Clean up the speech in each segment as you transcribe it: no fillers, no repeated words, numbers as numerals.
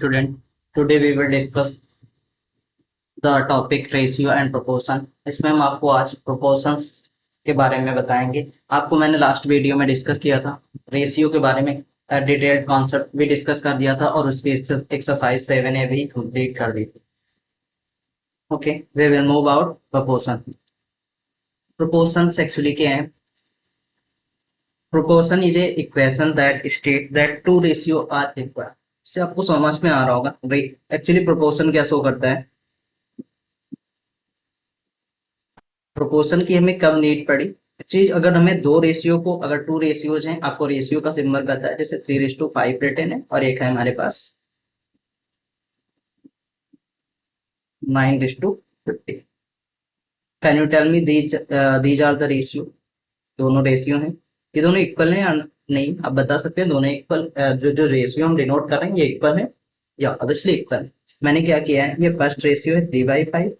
student. Today we will discuss the topic ratio and proportion. इसमें हम आपको आज proportions के बारे में बताएंगे. आपको मैंने लास्ट वीडियो में डिस्कस किया था रेशियो के बारे में, डिटेल्ड कॉन्सेप्ट भी डिस्कस कर दिया था और उसकी एक्सरसाइज 7A भी कंप्लीट कर दी थी. Okay, we will move out proportion. Proportions actually क्या है? Proportion is a equation that state that two ratio are equal. इससे आपको समझ में आ रहा होगा भाई एक्चुअली प्रोपोर्शन क्या शो करता है. प्रोपोर्शन की हमें कब नीड पड़ी एक्चुअली, अगर हमें दो रेशियो को, अगर टू रेशियोज हैं, आपको रेशियो का सिंबल पता है, जैसे 3:5 रिटन है और एक है हमारे पास 9:50. Can you tell me these are the ratio? दोनों रेशियो हैं, ये दोनों इक्वल हैं या नहीं? आप बता सकते हैं दोनों इक्वल, जो रेशियो हम डिनोट कर रहे हैं ये इक्वल है या ऑब्वियसली इक्वल. मैंने क्या किया है, ये फर्स्ट रेशियो है 3/5,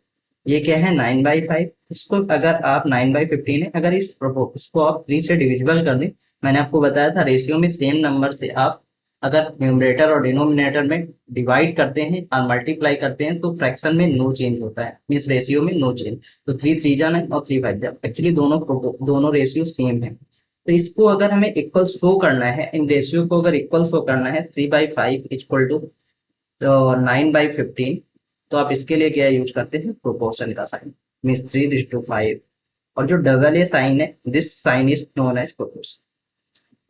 ये क्या है 9/5. इसको अगर आप 9/15 है, अगर इसको आप 3 से डिविजिबल कर दें, मैंने आपको बताया था रेशियो में सेम नंबर से आप अगर न्यूमरेटर और डिनोमिनेटर में डिवाइड करते हैं और मल्टीप्लाई करते हैं तो फ्रैक्शन में नो चेंज होता है, मीन्स रेशियो में नो चेंज. तो 3 3 जाना है और 3 5 जा, एक्चुअली दोनों रेशियो सेम है. तो इसको अगर हमें इक्वल शो करना है, इन रेशियो को अगर इक्वल शो करना है 3/5 इक्वल टू 9/15, तो आप इसके लिए क्या यूज करते हैं, प्रोपोर्शन का साइन, मीन्स 3:5. और जो डबल ए साइन है, this sign is known as proportion.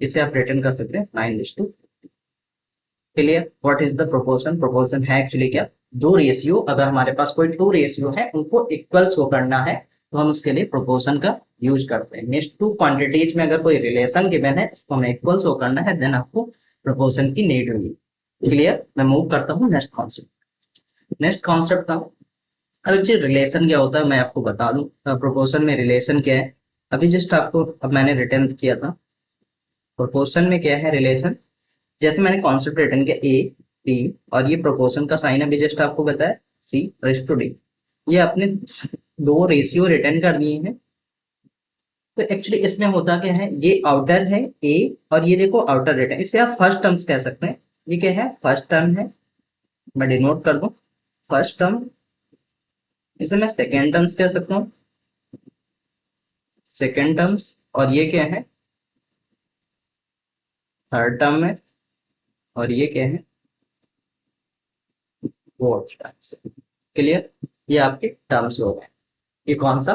इसे आप रिटर्न कर सकते हैं 9:2. Clear? What is the proportion? Proportion है एक्चुअली क्या, दो रेशियो, अगर हमारे पास कोई टू रेशियो है उनको इक्वल शो करना है तो हम उसके लिए प्रोपोर्शन का यूज करते हैं. नेक्स्ट टू क्वांटिटीज में अगर कोई रिलेशन गिवन है उसको हमें इक्वल शो करना है, देन आपको प्रोपोर्शन की नीड होगी. क्लियर? मैं मूव करता हूँ नेक्स्ट कॉन्सेप्ट. नेक्स्ट कॉन्सेप्ट का अब जी रिलेशन क्या होता है मैं आपको बता दूं. प्रोपोर्शन में रिलेशन क्या है, अभी जस्ट आपको अब मैंने रिटर्न किया था. प्रोपोर्शन में क्या है रिलेशन, जैसे मैंने कॉन्सेप्ट रिटर्न किया ए बी और ये प्रोपोर्शन का साइन अभी जस्ट आपको बताया C/D. ये आपने दो रेशियो रिटर्न कर दिए हैं. तो एक्चुअली इसमें होता क्या है, ये आउटर है ए और ये देखो आउटर रिटर्न, इसे आप फर्स्ट टर्म्स कह सकते हैं. ये क्या है, फर्स्ट टर्म है, मैं डिनोट कर दूं फर्स्ट टर्म. इसे मैं सेकेंड टर्म्स कह सकता हूँ, सेकेंड टर्म्स. और ये क्या है, थर्ड टर्म है. और ये क्या है, फोर्थ टर्म्स. क्लियर? ये आपके टर्म्स हो गए. ये कौन सा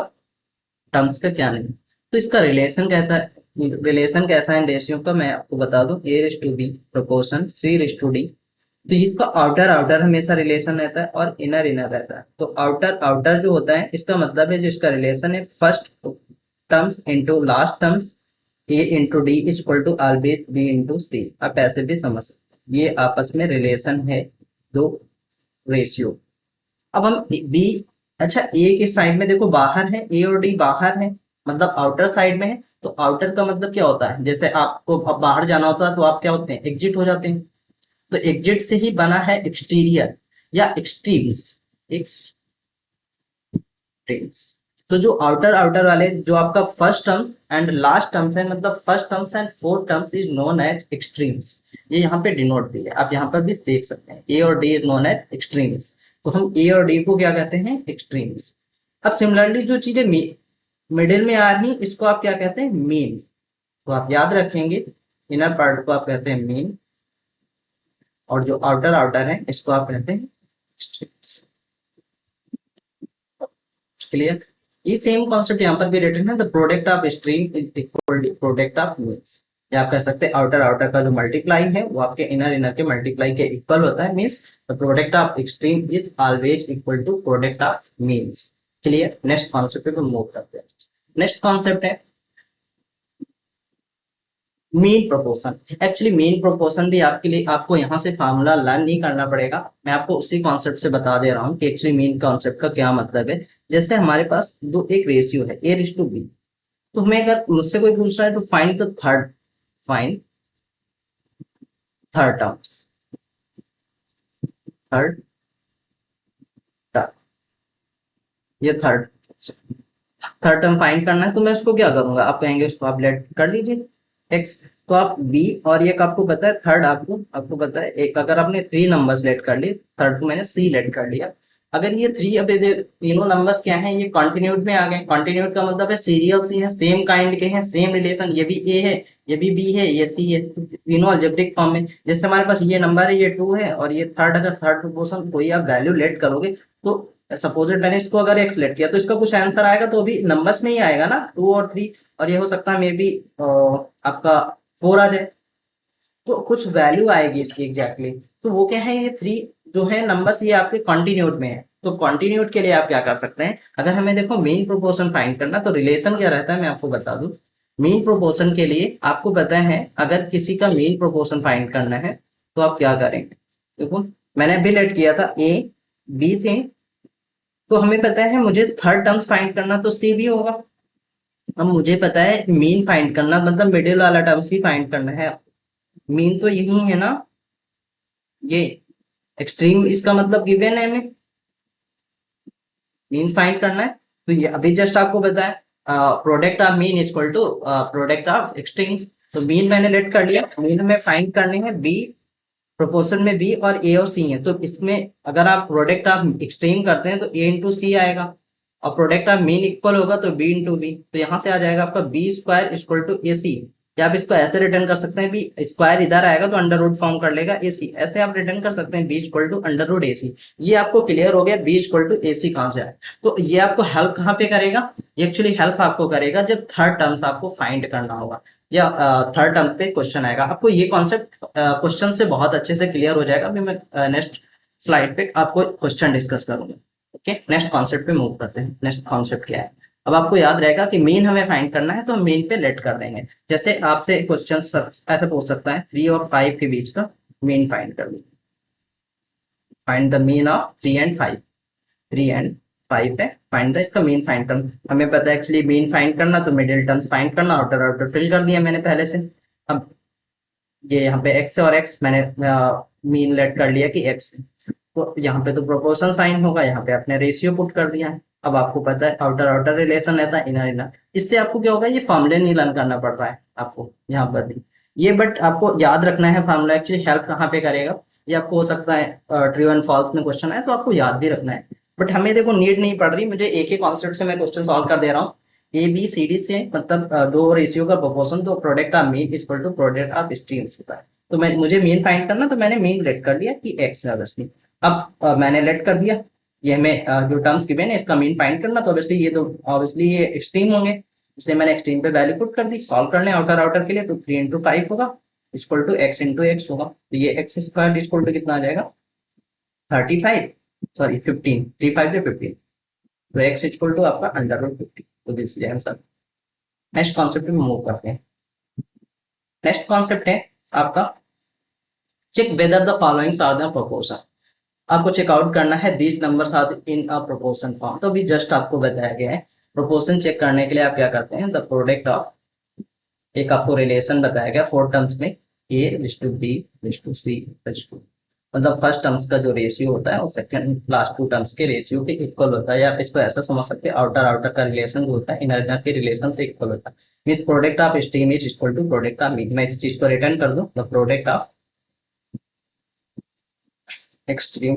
टर्म्स का क्या नहीं. तो इसका रिलेशन कहता है, रिलेशन कैसा है इन रेशियो का मैं आपको बता दूं. A/B proportion C/D. तो इसका आउटर आउटर हमेशा रिलेशन रहता है और इनर इनर रहता है. तो आउटर आउटर जो होता है इसका मतलब है जो इसका रिलेशन है first terms into last terms, A/D is equal to always B/C. आप ऐसे भी समझ सकते हैं, ये आपस में रिलेशन है दो रेशियो. अब हम बी, अच्छा ए के साइड में देखो बाहर है, ए और डी बाहर है मतलब आउटर साइड में है. तो आउटर का मतलब क्या होता है, जैसे आपको अब बाहर जाना होता है तो आप क्या होते हैं, एग्जिट हो जाते हैं. तो एग्जिट से ही बना है एक्सटीरियर या एक्सट्रीम्स. एक्सट्रीम्स. तो जो आउटर आउटर वाले जो आपका first terms and last terms है, मतलब first terms and fourth terms is known as extremes. ये यहाँ पे डिनोट दिया है, आप यहाँ पर भी देख सकते हैं ए और D is known as extremes. तो हम ए और डी को क्या कहते हैं, एक्सट्रीम्स. अब सिमिलरली जो चीजें मिडिल में आ रही इसको आप क्या कहते हैं, मीन. तो आप याद रखेंगे इनर पार्ट को आप कहते हैं मीन और जो आउटर आउटर है इसको आप कहते हैं एक्सट्रीम्स. क्लियर? ये सेम कॉन्सेप्ट यहाँ पर भी रिटर्न है, the product of stream is equal to product of means. या आप कह सकते हैं आउटर आउटर का जो मल्टीप्लाई है वो आपके इनर इनर के मल्टीप्लाई के इक्वल होता है, means the product of extreme is always equal to product of means. Clear? Next concept पे मूव करते हैं. नेक्स्ट कॉन्सेप्ट है mean proportion. Actually mean proportion भी आपके लिए आपको यहाँ से फार्मूला लर्न नहीं करना पड़ेगा, मैं आपको उसी कॉन्सेप्ट से बता दे रहा हूँ कि एक्चुअली मीन कॉन्सेप्ट का क्या मतलब है. जैसे हमारे पास दो एक रेशियो है A/B. तो हमें अगर मुझसे कोई पूछ रहा है तो find the find third terms, third term, ये थर्ड थर्ड टर्म फाइंड करना है तो मैं उसको क्या करूंगा, आप कहेंगे उसको आप लेट कर लीजिए x. तो आप बी और एक आपको पता है थर्ड, आपको पता है एक, अगर आपने 3 नंबर सेलेक्ट कर लिए, थर्ड को मैंने सी लेट कर लिया। अगर ये 3, अब ये तीनों नंबर्स क्या हैं, ये कॉन्टिन्यूट में आ गए। कॉन्टिन्यूट का मतलब है सीरियल से हैं, सेम काइंड के हैं, सेम रिलेशन, ये भी ए है, ये भी बी है, ये सी है, तो तीनों अलजेब्रिक फॉर्म में। जैसे हमारे पास ये नंबर है, ये 2 है, और ये थर्ड, अगर थर्ड प्रोपोर्शन कोई आप वैल्यू लेट करोगे तो सपोज मैंने इसको अगर एक्स लेट किया तो इसका कुछ आंसर आएगा तो अभी नंबर्स में ही आएगा ना, 2 और 3। और ये हो सकता है मे बी आपका 4 आ जाए, तो कुछ वैल्यू आएगी इसकी एग्जैक्टली। तो वो क्या है, ये 3 जो है नंबर्स, ये आपके कॉन्टिन्यूट में है। तो कॉन्टिन्यूट के लिए आप क्या कर सकते हैं, अगर हमें देखो मीन प्रोपोर्शन फाइंड करना, तो रिलेशन क्या रहता है मैं आपको बता दूं। मीन प्रोपोर्शन के लिए आपको पता है, अगर किसी का मीन प्रोपोर्शन फाइंड करना है तो आप क्या करेंगे। देखो मैंने अभी लेट किया था ए बी थे, तो हमें पता है मुझे थर्ड टर्म्स फाइंड करना तो सी भी होगा। अब मुझे पता है मीन फाइंड करना मतलब मिडिल वाला टर्म्स ही फाइंड करना है। मीन तो यही है ना, ये एक्सट्रीम इसका मतलब गिवन है हमें, मीन फाइंड करना है। तो ये अभी जस्ट आपको बताया, product of mean is equal to product of extremes. तो मीन मैंने लेट कर लिया, मीन हमें फाइंड करने हैं बी, प्रोपोर्शन में बी और ए और सी है। तो इसमें अगर आप प्रोडक्ट ऑफ एक्सट्रीम करते हैं तो ए इंटू सी आएगा, और प्रोडक्ट ऑफ मीन इक्वल होगा तो बी इंटू बी। तो यहाँ से आ जाएगा आपका B square equal to A सी। या आप इसको ऐसे रिटर्न कर सकते हैं, बी स्क्वायर इधर आएगा तो अंडर रूट फॉर्म कर लेगा ए सी, ऐसे आप रिटर्न कर सकते हैं B equal to under root A C. ये आपको क्लियर हो गया B equal to A C कहाँ से आए। तो ये आपको हेल्प कहाँ पे करेगा, एक्चुअली हेल्प आपको करेगा जब थर्ड टर्म्स आपको फाइंड करना होगा, या थर्ड टर्म पे क्वेश्चन आएगा। आपको ये कॉन्सेप्ट क्वेश्चन से बहुत अच्छे से क्लियर हो जाएगा। अभी मैं नेक्स्ट स्लाइड पे आपको क्वेश्चन डिस्कस करूंगा। ओके, नेक्स्ट कॉन्सेप्ट पे मूव करते हैं। नेक्स्ट कॉन्सेप्ट क्या है, अब आपको याद रहेगा कि मीन हमें फाइंड करना है तो हम मीन पे लेट कर देंगे। जैसे आपसे क्वेश्चन ऐसे पूछ सकता है 3 और 5 के बीच का मीन फाइंड कर लो, find the mean of 3 and 5। 3 and 5 है, फाइंड द इसका मीन फाइंड करना। हमें पता है एक्चुअली मीन फाइंड करना तो मिडिल टर्म्स फाइंड करना, आउटर आउटर फिल कर दिया मैंने पहले से। अब ये यहाँ पे x और x मैंने मीन लेट कर लिया कि x है, तो यहाँ पे तो प्रोपोर्शन साइन होगा, यहाँ पे आपने रेशियो पुट कर दिया है। अब आपको पता है आउटर आउटर रिलेशन रहता है, इनर इनर। इससे आपको क्या होगा, ये फॉर्मूले नहीं लर्न करना पड़ रहा है आपको यहाँ पर भी ये, बट आपको याद रखना है फॉर्मूला एक्चुअली हेल्प कहाँ पे करेगा। ये आपको हो सकता है ट्रू एंड फॉल्स में क्वेश्चन है तो आपको याद भी रखना है, बट हमें देखो नीड नहीं पड़ रही, मुझे एक ही कॉन्सेप्ट से मैं क्वेश्चन सॉल्व कर दे रहा हूँ। ए बी सी डी से मतलब दो रेशियो का प्रोपोर्शन, तो product of mean is equal to product of streams होता है। तो मैं मुझे मीन फाइंड करना, तो मैंने मीन लेट कर लिया कि एक्स है ऑब्वियसली। अब मैंने लेट कर दिया, ये हमें जो टर्म्स गिवन है इसका मीन फाइंड करना, तो ऑब्वियसली ये दो ऑब्वियसली ये एक्सट्रीम होंगे, इसलिए मैंने एक्सट्रीम पे वैल्यू पुट कर दी। सॉल्व करने आउटर आउटर के लिए तो 3 इंटू 5 होगा equal to x into x होगा, तो ये एक्स स्क्वायर इक्वल टू कितना आ जाएगा 35, सॉरी 15, 3 5 से 15, तो एक्स इक्वल टू आपका अंडर रूट 50। तो this is answer. Next concept में मूव करते हैं। नेक्स्ट कॉन्सेप्ट है आपका check whether the followings are the proportion. आपको चेकआउट करना है this numbers are in a proportion form. तो अभी जस्ट आपको बताया गया है, प्रोपोर्शन चेक करने के लिए आप क्या करते हैं, द प्रोडक्ट ऑफ, एक आपको रिलेशन बताया गया 4 टर्म्स में, A is to B is to C is to, मतलब फर्स्ट टर्म्स का जो रेशियो होता है वो सेकंड लास्ट 2 टर्म्स के रेशियो के इक्वल होता है। या आप इसको ऐसा समझ सकते हैं आउटर आउटर का रिलेशन जो होता है इनर इनर के रिलेशन से इक्वल होता है। Means product of stream is equal to product of mean. मैं इस चीज को रिटर्न कर दूं, the product of extreme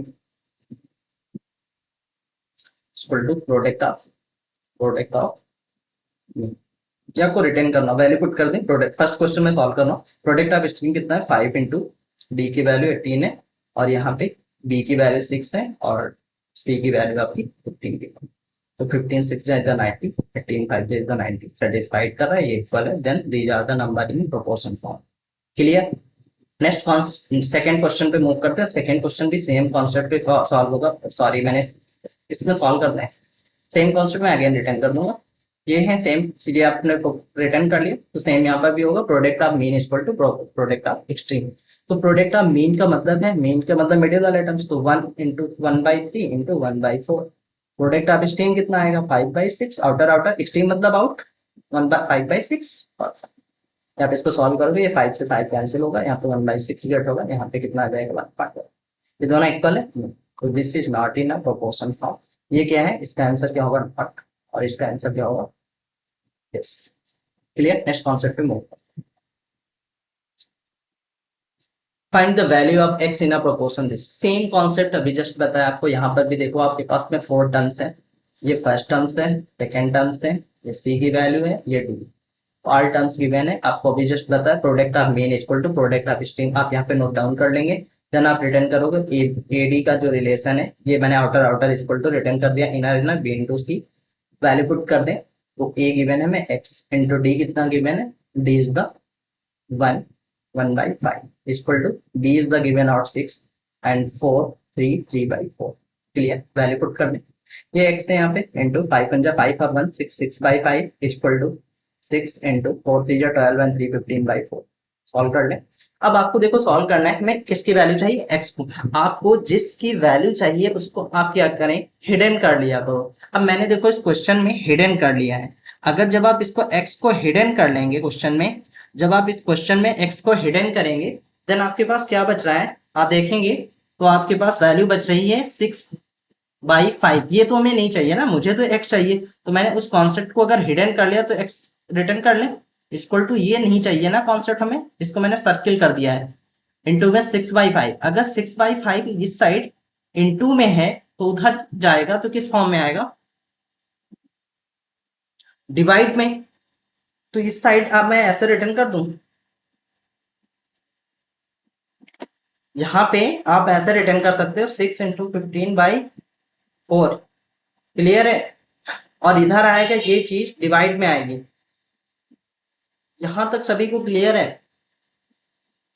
equal to product of mean. जी आपको रिटर्न करना, वैल्यू पुट कर दें, प्रोडक्ट फर्स्ट क्वेश्चन में सॉल्व करना। प्रोडक्ट ऑफ स्ट्रिंग कितना है 5 इंटू डी की वैल्यू 18 है, और यहाँ पे बी की वैल्यू 6 है, और सी की वैल्यू आपकी 15 की। तो 15 6 is the 90, 18 5 is the 90, satisfied कर रहा है, ये इक्वल है, then these are the number in proportion form. Clear. Next second question पे मूव करते हैं। सेकंड क्वेश्चन भी सेम कॉन्सेप्ट पे सॉल्व होगा, सॉरी मैंने इसमें सॉल्व करना है, सेम कॉन्सेप्ट में अगेन रिटर्न कर दूंगा। ये है सेम चीजें आपने रिटर्न कर लिया, तो सेम यहाँ पर भी होगा, product of mean equal to product of extreme. तो प्रोडक्ट ऑफ मीन का मतलब है, मीन का मतलब मिडिल वाले टर्म्स, तो 1 into 1/3 into 1/4। Product of extreme कितना आएगा 5/6, आउटर आउटर एक्सट्रीम मतलब आउट 5/6। और आप इसको सॉल्व करोगे, ये 5 से 5 कैंसिल होगा, यहाँ पे 1/6 गेट होगा, यहाँ पे कितना आ जाएगा 1/5। ये दोनों इक्वल है, तो this is not in a proportion form. ये क्या है, इसका आंसर क्या होगा नॉट, और इसका आंसर क्या होगा यस। क्लियर। नेक्स्ट कॉन्सेप्ट पे move. Find the value of x in a proportion this, same concept अभी जस्ट बताया आपको। यहाँ पर भी देखो आपके पास में 4 टर्म्स है, ये फर्स्ट टर्म्स है, सेकेंड टर्म्स है, ये सी की वैल्यू है, ये डी, ऑल टर्म्स गिवन है। आपको अभी जस्ट बताया product of mean equal to product of string, आप यहाँ पे नोट डाउन कर लेंगे। देन आप रिटर्न करोगे ए डी का जो रिलेशन है, ये मैंने outer outer equal to return कर दिया, inner inner B into C, value put कर दें। तो ए गिवन है में एक्स इंटू डी कितना गिवन है, D is the 1/5 equal to B is the given out 6 and 4 3/4। Clear, value put कर दें। ये एक्स है यहाँ पे into 5 5 1 6/5 equal to 6 into 4 3 12 and 3 15/4। Solve कर लें। अब आपको देखो सॉल्व करना है, हमें किसकी वैल्यू चाहिए, एक्स को। आपको जिसकी वैल्यू चाहिए उसको आप क्या करें, हिडन कर लिया करो। अब मैंने देखो इस क्वेश्चन में हिडन कर लिया है। अगर जब आप इसको एक्स को हिडन कर लेंगे क्वेश्चन में, जब आप इस क्वेश्चन में एक्स को हिडन करेंगे, देन आपके पास क्या बच रहा है, आप देखेंगे तो आपके पास वैल्यू बच रही है 6/5। ये तो हमें नहीं चाहिए ना, मुझे तो एक्स चाहिए। तो मैंने उस कॉन्सेप्ट को अगर हिडन कर लिया तो एक्स रिटर्न कर लें, इक्वल टू ये नहीं चाहिए ना कॉन्सेप्ट हमें, इसको मैंने सर्किल कर दिया है। इंटू में 6/5, अगर 6/5 इस साइड इंटू में है तो उधर जाएगा तो किस फॉर्म में आएगा, डिवाइड में। तो इस साइड अब मैं ऐसे रिटर्न कर दूं, यहाँ पे आप ऐसे रिटर्न कर सकते हो 6 इंटू 15/4। क्लियर है, और इधर आएगा ये चीज डिवाइड में आएगी। यहां तक सभी को क्लियर है,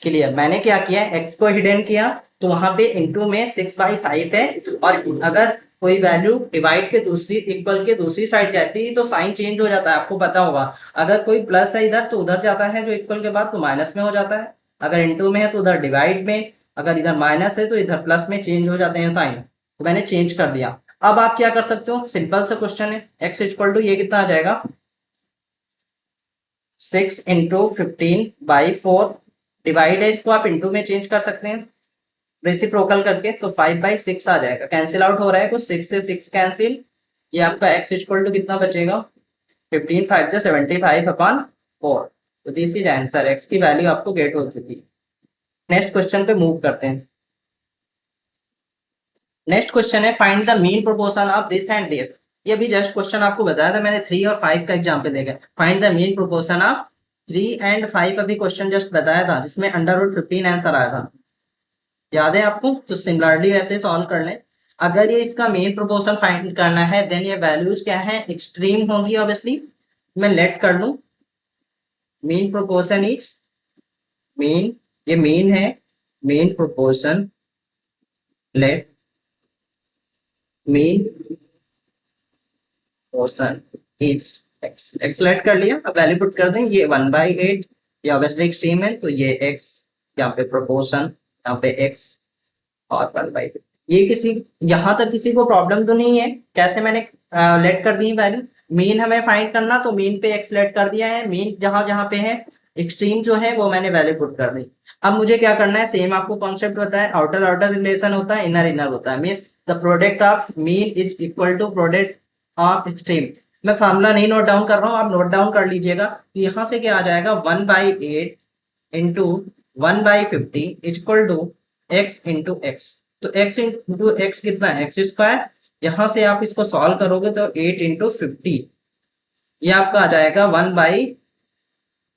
क्लियर। मैंने क्या किया, एक्स को हिडन किया तो वहां पे इंटू में 6/5 है, और अगर कोई वैल्यू डिवाइड के दूसरी इक्वल के दूसरी साइड जाती है तो साइन चेंज हो जाता है, आपको पता होगा। अगर कोई प्लस है इधर तो उधर जाता है, जो इक्वल के बाद तो माइनस में हो जाता है। अगर इंटू में है तो उधर डिवाइड में, अगर इधर माइनस है तो इधर प्लस में चेंज हो जाते हैं साइन। तो मैंने चेंज कर दिया। अब आप क्या कर सकते हो, सिंपल सा क्वेश्चन है, एक्स इक्वल टू ये कितना आ जाएगा, 6 इंटू 15/4, डिवाइड है, इसको आप इंटू में चेंज कर सकते हैं रेसिप्रोकल करके, तो 5/6 आ जाएगा। कैंसिल आउट हो रहा है कुछ, 6 से 6 कैंसिल, ये आपका एक्स इक्वल टू कितना बचेगा, 15 5 से 75/4। तो दिस इज आंसर, एक्स की वैल्यू आपको गेट हो चुकी है। नेक्स्ट क्वेश्चन पे मूव करते हैं। नेक्स्ट क्वेश्चन है find the mean proportion of this and this. ये भी जस्ट क्वेश्चन आपको बताया था मैंने, 3 और 5 का एग्जाम्पल देगा। Find the mean proportion of 3 and 5 अभी क्वेश्चन जस्ट बताया था, जिसमें √15 आंसर आया था, याद है आपको। तो सिमिलरली वैसे सॉल्व कर लें। अगर ये इसका मेन प्रोपोर्शन फाइंड करना है, देन ये वैल्यूज क्या है, एक्सट्रीम होंगी ऑब्वियसली। मैं लेट कर लूं, मेन प्रोपोर्शन इज मेन, ये मेन है, mean proportion, let mean proportion is X, X let कर लिया। अब वैल्यू पुट कर दें, ये 1/8, ये ऑब्वियसली एक्सट्रीम है तो ये एक्स, यहाँ पे प्रोपोर्शन, यहाँ पे एक्स और 1/8। ये किसी, यहां तक किसी को प्रॉब्लम तो नहीं है, कैसे मैंने लेट कर दी वैल्यू। मीन हमें फाइंड करना, तो मीन पे एक्स लेट कर दिया है, मीन जहां जहां पे है, एक्सट्रीम जो है वो मैंने वैल्यू पुट कर दी। अब मुझे क्या करना है, सेम आपको कॉन्सेप्ट बताया, आउटर आउटर रिलेशन होता है, इनर इनर होता है। Means the product of mean is equal to product of extreme. मैं फॉर्मूला नहीं नोट डाउन कर रहा हूँ, आप नोट डाउन कर लीजिएगा। तो यहाँ से क्या आ जाएगा, 1/8 into 1/15 equal to x into X. तो x इंटू एक्स कितना है, एक्स स्क्वायर। यहां से आप इसको सॉल्व करोगे तो 8 इंटू 50, ये आपका आ जाएगा 1/,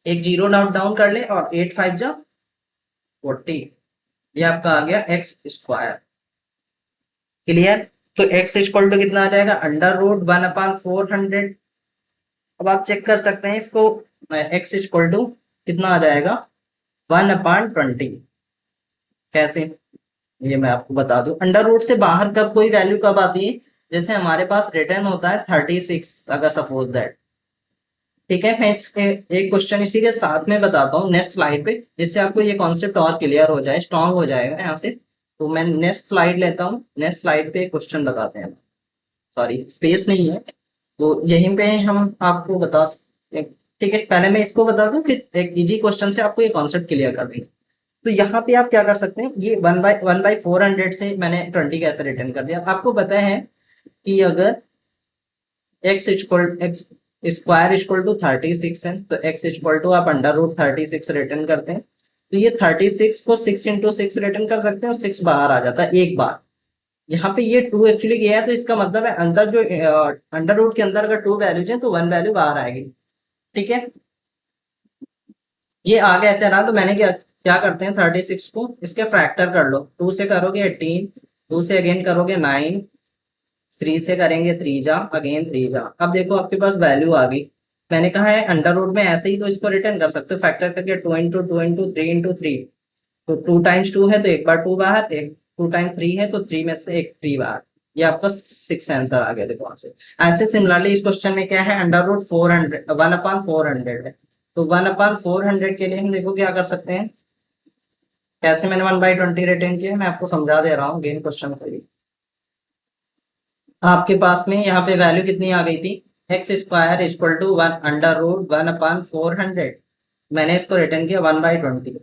एक जीरो डाउन डाउन कर ले, और 8 5 जा 40, ये आपका आ गया एक्स स्क्वायर। क्लियर। तो x इक्वल टू कितना आ जाएगा, √1/400। अब आप चेक कर सकते हैं इसको, x इक्वल टू कितना आ जाएगा, 1/20। कैसे, ये मैं आपको बता दूं, अंडर रूट से बाहर कब कोई वैल्यू कब आती है, जैसे हमारे पास रिटर्न होता है 36, अगर सपोज दैट। ठीक है, मैं इसके एक क्वेश्चन इसी के साथ में बताता हूँ नेक्स्ट स्लाइड पे, जिससे आपको ये कॉन्सेप्ट और क्लियर हो जाए, स्ट्रांग हो जाएगा यहाँ से। तो मैं नेक्स्ट स्लाइड लेता हूँ, नेक्स्ट स्लाइड पे क्वेश्चन बताते हैं। सॉरी स्पेस नहीं है, तो यहीं पे हम आपको बता सकते। ठीक है, पहले मैं इसको बता दूं, फिर एक इजी क्वेश्चन से आपको ये कॉन्सेप्ट क्लियर कर देंगे। तो यहाँ पे आप क्या कर सकते हैं, ये 1/400 से मैंने 20 कैसे रिटर्न कर दिया। आपको पता है कि अगर एक्स स्क्वायर इक्वल टू 36 है, तो एक्स इक्वल टू आप √36 रिटर्न करते हैं। तो ये 36 को 6 × 6 रिटर्न कर सकते हैं और 6 बाहर आ जाता है एक बार। यहाँ पे ये 2 एक्चुअली गया है, तो इसका मतलब है अंदर जो अंडर रूट के अंदर अगर 2 वैल्यूज है तो 1 वैल्यू बाहर आएगी। ठीक है, ये आगे ऐसे रहा, तो मैंने क्या क्या करते हैं 36 को इसके फैक्टर कर लो। 2 से करोगे 18, 2 से अगेन करोगे 9, 3 से करेंगे 3 जा अगेन 3 जा। अब देखो आपके पास वैल्यू आ गई। मैंने कहा है अंडर रूट में ऐसे ही तो इसको रिटर्न कर सकते हो फैक्टर करके, 2 × 2 × 3 × 3। तो 2 × 2 है तो एक बार 2 बाहर, एक 2 × 3 है तो 3 में से एक 3 बाहर। ये आपका 6 आंसर आ गया देखो वहां से। ऐसे सिमिलरली इस क्वेश्चन में क्या है, अंडर रूट 400 1/400 है। तो 1/400 के लिए हम देखो क्या कर सकते हैं, कैसे मैंने 1/20 रिटर्न किया मैं आपको समझा दे रहा हूँ गेम क्वेश्चन को ही। आपके पास में यहाँ पे वैल्यू कितनी आ गई थी, x² = 1/√1/400। मैंने इसको रिटर्न किया 1/20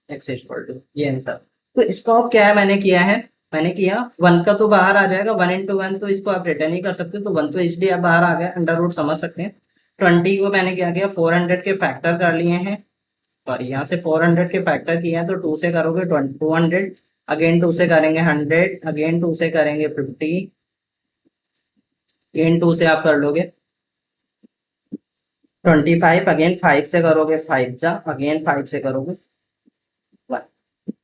x², ये आंसर। तो इसका अब क्या है मैंने किया है, मैंने किया 1 का तो बाहर आ जाएगा, 1 × 1 तो इसको आप रिटर्न ही कर सकते हो, तो 1 तो इसलिए अब बाहर आ गया, अंडर रूट समझ सकते हैं। 20 को मैंने क्या किया 400 के फैक्टर कर लिए हैं, और यहाँ से 400 के फैक्टर किए हैं, तो 2 से करोगे 200, अगेन 2 से करेंगे 100, अगेन 2 से करेंगे 50, अगेन 2 से आप कर लोगे 25, अगेन 5 से करोगे 5 जा, अगेन 5 से करोगे 1।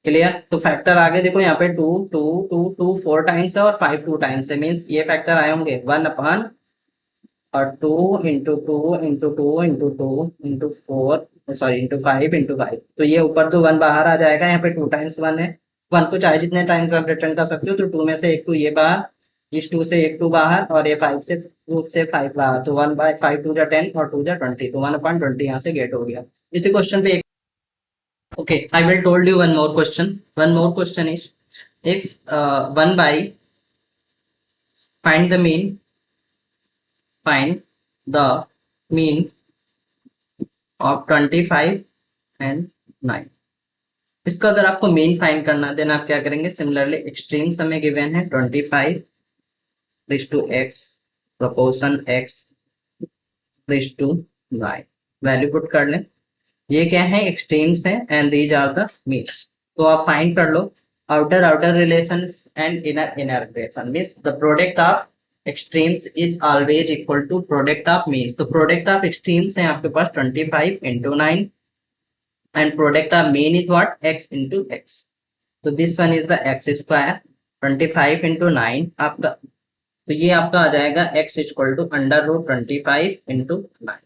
क्लियर, तो फैक्टर आगे देखो यहाँ पे 2 2 2 2 4 टाइम्स है और 5 2 टाइम्स है, मीन्स ये फैक्टर आए होंगे 1/, और 2 × 2 × 2 × 2 × 4 सॉरी × 5 × 5। तो ये ऊपर तो 1 बाहर आ जाएगा, यहाँ पे 2 टाइम्स 1 है। 1 को चाहे जितने टाइम्स आप रिटर्न कर सकते हो, तो 2 में से एक 2 ये बाहर, इस 2 से एक 2 बाहर, और ये 5 से 2 से 5 बाहर, तो 1/5 2 जा 10 और 2 जा 20, तो 1/20 यहाँ से गेट हो गया। इसी क्वेश्चन पे okay, I will told you one more question. One more question is, if 1 by find the mean, find the mean of 25 and 9। इसका अगर आपको मीन फाइंड करना देन आप क्या करेंगे, सिमिलरली एक्सट्रीम्स हमें गिवन है 25/x proportion x / 9, value put कर लें। ये क्या है, एक्सट्रीम्स है and these are the means. तो आप फाइंड कर लो outer outer relation and inner inner relation, means the product of extremes is always equal to product of means. तो प्रोडक्ट ऑफ एक्सट्रीम्स है आपके पास 25 × 9 and product of mean is what, x into x। तो this one is the x², 25 × 9 आपका, तो ये आपका आ जाएगा x = √25 × 9।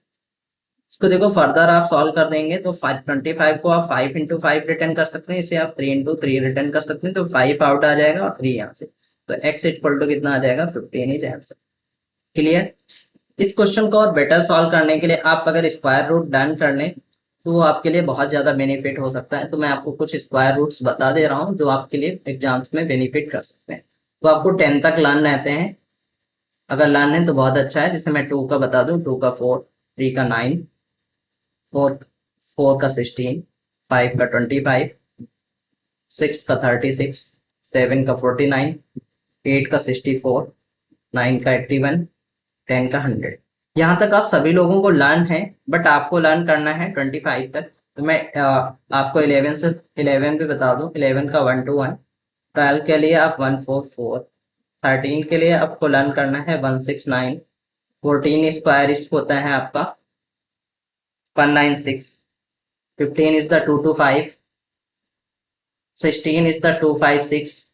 इसको देखो फर्दर आप सॉल्व कर देंगे तो 25 को आप 5 × 5 रिटर्न कर सकते हैं, इसे आप 3 × 3 रिटर्न कर सकते हैं, तो 5 आउट आ जाएगा और 3 यहाँ से, तो x = कितना आ जाएगा 15 इज आंसर। क्लियर, इस क्वेश्चन को और बेटर सॉल्व करने के लिए आप अगर स्क्वायर रूट डन कर लें तो आपके लिए बहुत ज्यादा बेनिफिट हो सकता है। तो मैं आपको कुछ स्क्वायर रूट्स बता दे रहा हूँ जो आपके लिए एग्जाम्स में बेनिफिट कर सकते हैं। तो आपको 10 तक लर्न रहते हैं, अगर लर्न है तो बहुत अच्छा है। जैसे मैं 2 का बता दूं, 2 का 4, 3 का 9, 4 का 16, 5 का 25, 6 का 36, 7 का 49, 8 का 64, 9 का 81, 10 का 100। यहाँ तक आप सभी लोगों को लर्न है, बट आपको लर्न करना है 25 तक। तो मैं आपको 11 से 11 भी बता दूं, 11 का 1 to 1, 12 के लिए आप 144, 13 के लिए आपको लर्न करना है 169, 14 स्क्वायर इस होता है आपका 196, 15 is the 225, 16 is the 256,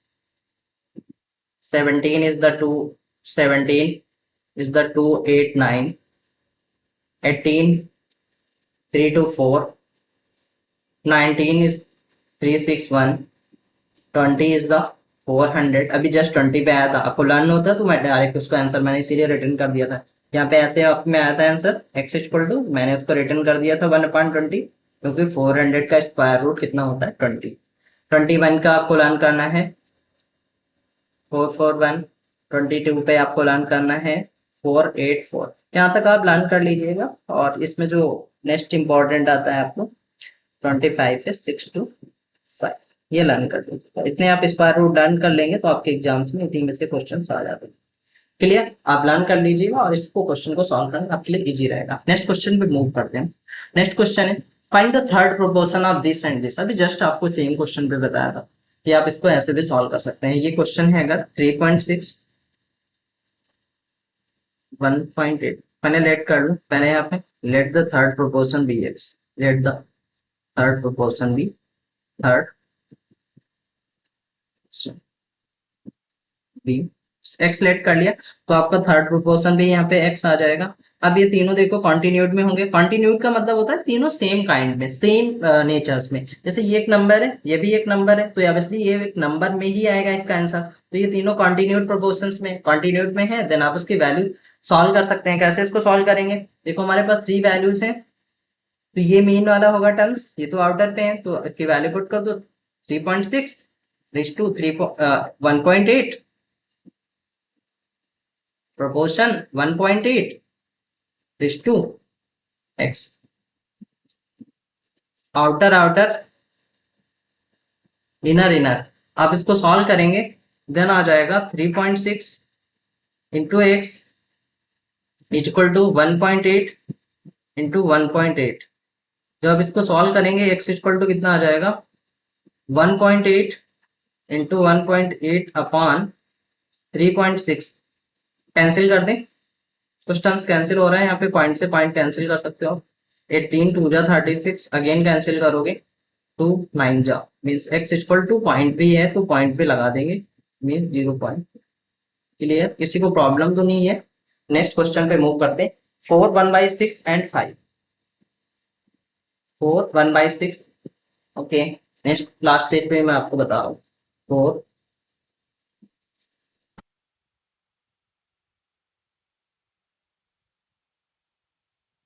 17 is the 217 is the 289, 18 324, 19 is 361, 20 is the 400। अभी जस्ट 20 पे आया था, आपको लर्न होता तो मैं डायरेक्ट उसका आंसर मैंने इसीलिए रिटर्न कर दिया था। यहाँ पे ऐसे आप में आया था आंसर x = मैंने उसको रिटर्न कर दिया था 1/20, क्योंकि 400 का स्क्वायर रूट कितना होता है 20। 21 का आपको लर्न करना है 441, 22 पे आपको लर्न करना है 484। यहाँ तक आप लर्न कर लीजिएगा, और इसमें जो नेक्स्ट इंपॉर्टेंट आता है आपको 25 है 6 to 5, ये लर्न कर लीजिएगा। इतने आप स्क्वायर रूट लर्न कर लेंगे तो आपके एग्जाम्स में इतनी में से क्वेश्चन आ जाते हैं। क्लियर, आप लर्न कर लीजिएगा और इसको क्वेश्चन को सॉल्व करना आपके लिए इजी रहेगा। नेक्स्ट क्वेश्चन पे मूव करते हैं। नेक्स्ट क्वेश्चन है find the third proportion of this and this. अभी जस्ट आपको सेम क्वेश्चन पे बताया था कि आप इसको ऐसे भी सॉल्व कर सकते हैं। ये क्वेश्चन है अगर 3.6 1.8, मैंने लेट कर लूं पहले यहाँ पे, let the third proportion be X, let the third proportion be third be X let कर लिया, तो आपका थर्ड प्रोपोर्शन भी यहाँ पे एक्स आ जाएगा। अब ये तीनों देखो कॉन्टिन्यूड में होंगे। कॉन्टिन्यूड का मतलब होता है तीनों सेम काइंड में, सेम नेचर्स में। जैसे ये एक नंबर है, ये भी एक नंबर है, तो ऑब्वियसली ये एक नंबर में ही आएगा इसका आंसर। तो ये तीनों कॉन्टिन्यूड प्रोपोर्शंस में, कॉन्टिन्यूड में है, देन आप उसकी वैल्यू सॉल्व कर सकते हैं। कैसे इसको सॉल्व करेंगे, देखो हमारे पास 3 वैल्यूज हैं, तो ये मेन वाला होगा टर्म्स, ये तो आउटर पे है, तो इसकी वैल्यू पुट कर दो। 3.6 raise to 1.8 proportion 1.8 this to x, outer outer inner inner. आप इसको सॉल्व करेंगे, देन आ जाएगा 3.6 into X equal to 1.8 into 1.8। जब आप इसको सॉल्व करेंगे एक्स इक्वल टू कितना आ जाएगा 1.8 इंटू 1.8 अपॉन 3.6। कैंसिल कर दें, कुछ टर्म्स कैंसिल हो रहा है यहाँ पे, पॉइंट से पॉइंट कैंसिल कर सकते हो। 18 2 जा 36, अगेन कैंसिल करोगे 2 9 जा, means x equal two point भी है तो पॉइंट भी लगा देंगे, मीन्स 0 पॉइंट। क्लियर, किसी को प्रॉब्लम तो नहीं है। नेक्स्ट क्वेश्चन पे मूव करते हैं। 4 1/6 and 5, 4 1/6। Okay, next last page पे मैं आपको बता रहा हूँ 4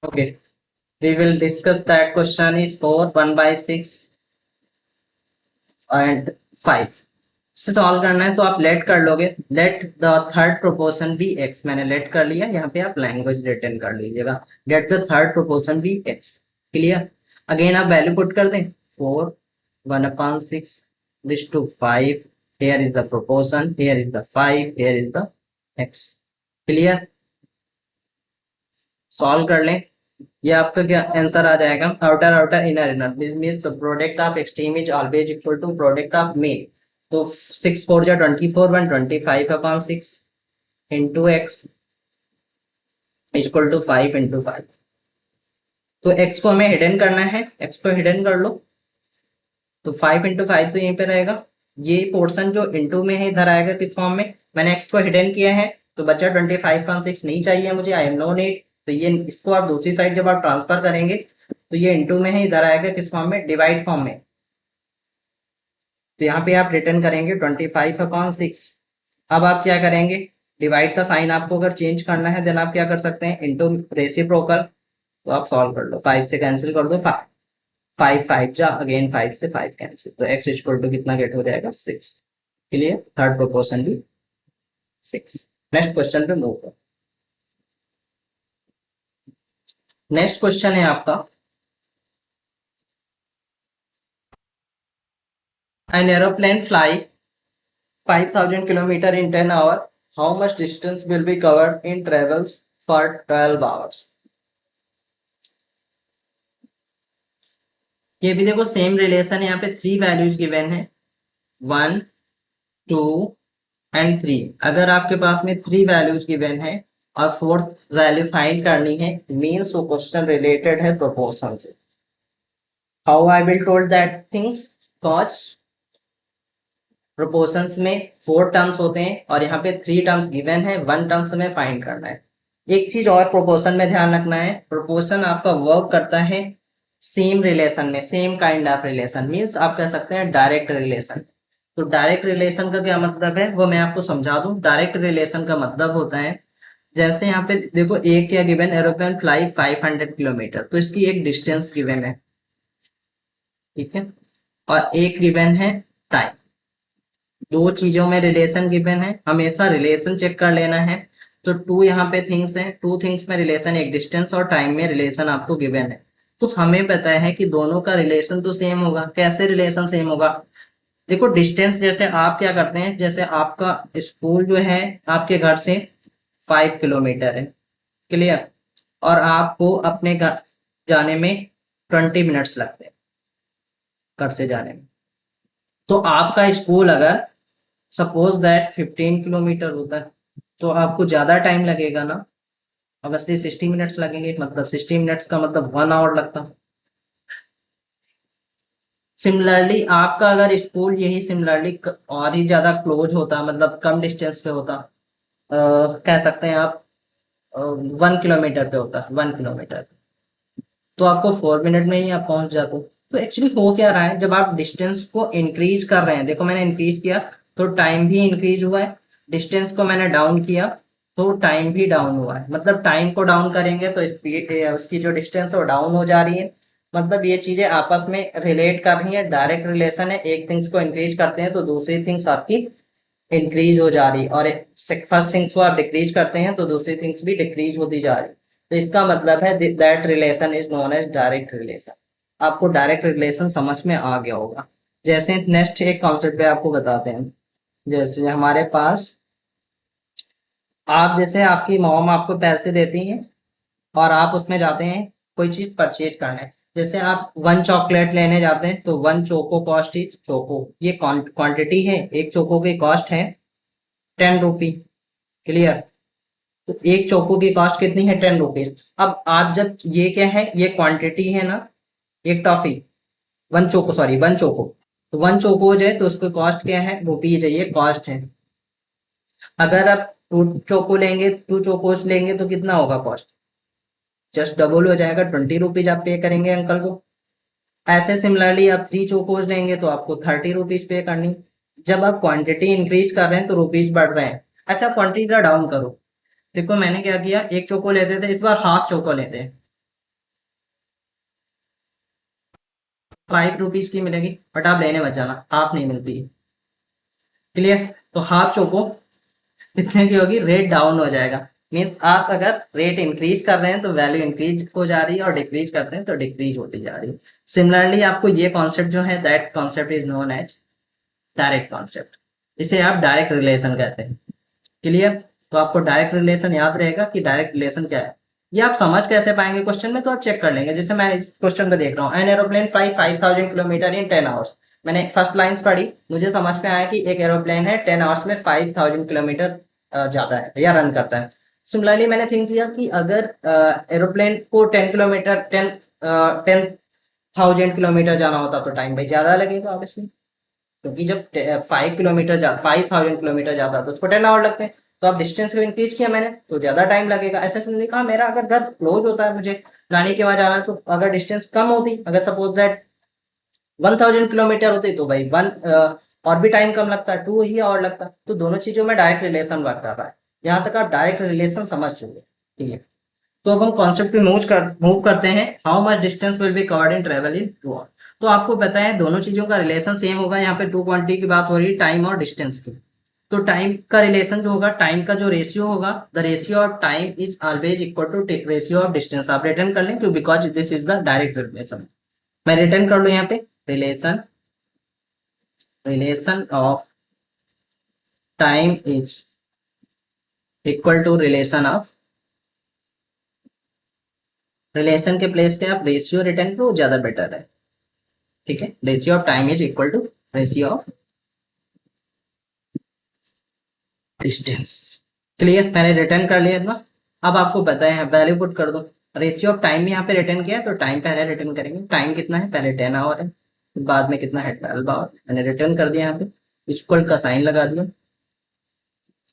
okay, we will discuss that question is 4 1/6 and 5 से सॉल्व करना है। तो आप लेट कर लोगे, let the third proportion be X, मैंने लेट कर लिया, यहाँ पे आप लैंग्वेज रिटर्न कर लीजिएगा, let the third proportion be X. Clear, again आप वैल्यू पुट कर दें 4 1/6 this to 5, here is the proportion, here is the 5, here is the x। Clear, solve कर लें, ये आपका क्या आंसर आ जाएगा, outer outer inner inner means the product of extreme is always equal to product of mean. तो 6 4 जा 24 125 upon 6 into X equal to 5 into 5। तो एक्स को हमें हिडन करना है, एक्स को हिडन कर लो, तो 5 इंटू 5 तो यहीं पे रहेगा। ये पोर्शन जो इंटू में है इधर आएगा किस फॉर्म में, मैंने एक्स को हिडन किया है तो बचा 25/6 नहीं चाहिए मुझे, आई एम नो नीड। तो ये इसको आप दूसरी साइड जब आप ट्रांसफर करेंगे तो ये इंटू में है, इधर आएगा किस फॉर्म में, डिवाइड फॉर्म में। तो यहाँ पे आप रिटर्न करेंगे 25/6। अब आप क्या करेंगे, डिवाइड का साइन आपको अगर चेंज करना है देन आप क्या कर सकते हैं, इंटू रेसिप्रोकल। तो आप सॉल्व कर लो, 5 से कैंसिल कर दो, 5 5 जा अगेन 5 से 5 कैंसिल, तो x इक्वल टू कितना गेट हो जाएगा 6। क्लियर, थर्ड प्रोपोर्शन भी 6। नेक्स्ट क्वेश्चन पे मूव करो। नेक्स्ट क्वेश्चन है आपका, an aeroplane fly 5000 kilometer in 10 hours, how much distance will be covered in travels for 12 hours। ये भी देखो सेम रिलेशन, यहाँ पे 3 वैल्यूज गिवन है 1 2 एंड 3। अगर आपके पास में 3 वैल्यूज गिवन है और फोर्थ वैल्यू फाइंड करनी है, मीन्स वो क्वेश्चन रिलेटेड है प्रोपोर्शन से। How I will told that things, cause proportions में 4 टर्म्स होते हैं और यहाँ पे 3 टर्म्स गिवन है, 1 टर्म्स हमें फाइंड करना है। एक चीज और प्रोपोर्शन में ध्यान रखना है, प्रोपोर्शन आपका वर्क करता है सेम रिलेशन में, same kind of relation, means आप कह सकते हैं डायरेक्ट रिलेशन। तो डायरेक्ट रिलेशन का क्या मतलब है वो मैं आपको समझा दूं। डायरेक्ट रिलेशन का मतलब होता है, जैसे यहाँ पे देखो एक क्या गिवन, एरोप्लेन फ्लाई 500 किलोमीटर, तो इसकी एक डिस्टेंस गिवन है, ठीक है, और एक गिवन है टाइम। दो चीजों में रिलेशन गिवन है, हमेशा रिलेशन चेक कर लेना है। तो 2 यहाँ पे थिंग्स है, 2 थिंग्स में रिलेशन, एक डिस्टेंस और टाइम में रिलेशन आपको गिवन है। तो हमें पता है कि दोनों का रिलेशन तो सेम होगा। कैसे रिलेशन सेम होगा, देखो डिस्टेंस, जैसे आप क्या करते हैं, जैसे आपका स्कूल जो है आपके घर से 5 किलोमीटर है, क्लियर, और आपको अपने घर जाने में 20 मिनट्स लगते हैं घर से जाने में। तो आपका स्कूल अगर सपोज दैट 15 किलोमीटर होता है तो आपको ज़्यादा टाइम लगेगा ना, ऑब्वियसली 60 मिनट्स लगेंगे, मतलब 60 मिनट्स का मतलब 1 आवर लगता। सिमिलरली आपका अगर स्कूल यही सिमिलरली और ही ज़्यादा क्लोज होता, मतलब कम डिस्टेंस पे होता, कह सकते हैं आप 1 किलोमीटर पे होता, 1 किलोमीटर, तो आपको 4 मिनट में ही आप पहुंच जाते। तो एक्चुअली हो क्या रहा है, जब आप डिस्टेंस को इंक्रीज कर रहे हैं, देखो मैंने इंक्रीज किया तो टाइम भी इंक्रीज हुआ है, डिस्टेंस को मैंने डाउन किया तो टाइम भी डाउन हुआ है। मतलब टाइम को डाउन करेंगे तो स्पीड उसकी जो डिस्टेंस है वो डाउन हो जा रही है। मतलब ये चीजें आपस में रिलेट कर रही है, डायरेक्ट रिलेशन है, एक थिंग्स को इंक्रीज करते हैं तो दूसरी थिंग्स आपकी इंक्रीज हो जा रही, और फर्स्ट थिंग्स को आप डिक्रीज करते हैं तो दूसरी थिंग्स भी डिक्रीज होती जा रही। तो इसका मतलब है that relation is known as direct relation. आपको डायरेक्ट रिलेशन समझ में आ गया होगा। जैसे नेक्स्ट एक कॉन्सेप्ट पे आपको बताते हैं। जैसे हमारे पास, आप जैसे आपकी मॉम आपको पैसे देती हैं और आप उसमें जाते हैं कोई चीज परचेज करने। जैसे आप 1 चॉकलेट लेने जाते हैं तो 1 चोको कॉस्ट इज चोको, ये क्वांटिटी है, एक चोको की कॉस्ट है 10 रुपी। क्लियर? तो एक चोको की कॉस्ट कितनी है? 10 रुपीज। अब आप जब, ये क्या है, ये क्वांटिटी है ना, एक टॉफी, 1 चोको, सॉरी 1 चोको, तो 1 चोको हो जाए तो उसकी कॉस्ट क्या है? रुपीज है, ये कॉस्ट है। अगर आप 2 चोको लेंगे, 2 चोकोस लेंगे तो कितना होगा कॉस्ट? जस्ट डबल हो जाएगा, 20 रुपीज आप पे करेंगे अंकल को। ऐसे सिमिलरली आप 3 चोकोस लेंगे तो आपको 30 रुपीज पे करनी। जब आप क्वांटिटी इंक्रीज कर रहे हैं तो रुपीज बढ़ रहे हैं। ऐसा क्वांटिटी का डाउन करो। देखो मैंने क्या किया, 1 चोको लेते थे, इस बार हाफ चोको लेते हैं, 5 रुपीज की मिलेगी, बट आप लेने मत जाना, हाफ नहीं मिलती। क्लियर? तो हाफ चोको कितने की होगी? रेट डाउन हो जाएगा। मीन्स आप अगर रेट इंक्रीज कर रहे हैं तो वैल्यू इंक्रीज हो जा रही है, और डिक्रीज करते हैं तो डिक्रीज होती जा रही है। सिमिलरली आपको ये कॉन्सेप्ट जो है, that concept is known as direct concept. इसे आप डायरेक्ट रिलेशन कहते हैं। क्लियर? तो आपको डायरेक्ट रिलेशन याद रहेगा कि डायरेक्ट रिलेशन क्या है। ये आप समझ कैसे पाएंगे क्वेश्चन में, तो आप चेक कर लेंगे। जैसे मैं इस क्वेश्चन को देख रहा हूँ, an aeroplane 5000 kilometre in 10 hours. मैंने फर्स्ट लाइंस पढ़ी, मुझे समझ में आया कि एक एरोप्लेन है 10 आवर्स में 5000 किलोमीटर जाता है या रन करता है। सिमिलरली मैंने थिंक किया कि अगर एरोप्लेन को 10 किलोमीटर, 10,000 किलोमीटर जाना होता तो टाइम भाई ज्यादा लगेगा ऑब्वियसली, क्योंकि जब 5 किलोमीटर जाता है तो उसको 10 आवर लगते हैं। तो अब डिस्टेंस को इंक्रीज किया मैंने तो ज्यादा टाइम लगेगा। ऐसे समझे, कहा मेरा अगर घर क्लोज होता है, मुझे नानी के वहां जाना है, तो अगर डिस्टेंस कम होती, अगर सपोज दैट 1000 किलोमीटर होती, तो भाई और भी टाइम कम लगता, 2 ही और लगता। तो दोनों चीजों में डायरेक्ट रिलेशन वर्क कर रहा है। यहाँ तक आप डायरेक्ट रिलेशन समझ चुके। ठीक है, तो अब हम कॉन्सेप्ट पे मूव करते हैं। How much distance will be covered in travel in 2 hour. तो आपको पता है दोनों चीजों का रिलेशन सेम होगा। यहाँ पे टू क्वांटिटी की बात हो रही है, टाइम और डिस्टेंस की। तो टाइम का रिलेशन जो होगा, टाइम का जो रेशियो होगा, the ratio of time is always equal to ratio of distance. आप रिटर्न कर लें क्यों, because this is the direct relation. मैं रिटर्न कर लू यहाँ पे, relation relation of time is equal to relation of, relation के प्लेस पे आप रेशियो रिटर्न करो, ज्यादा बेटर है। ठीक है, ratio of time is equal to ratio of distance. Clear? मैंने रिटर्न कर लिया ना। अब आपको पता है, वैल्यू पुट कर दो। रेशियो ऑफ टाइम यहाँ पे रिटर्न किया तो टाइम पहले रिटर्न करेंगे। टाइम कितना है? पहले 10 आवर है, बाद में कितना है? 12 आवर। मैंने रिटर्न कर दिया, यहाँ पे इक्वल का साइन लगा दिया।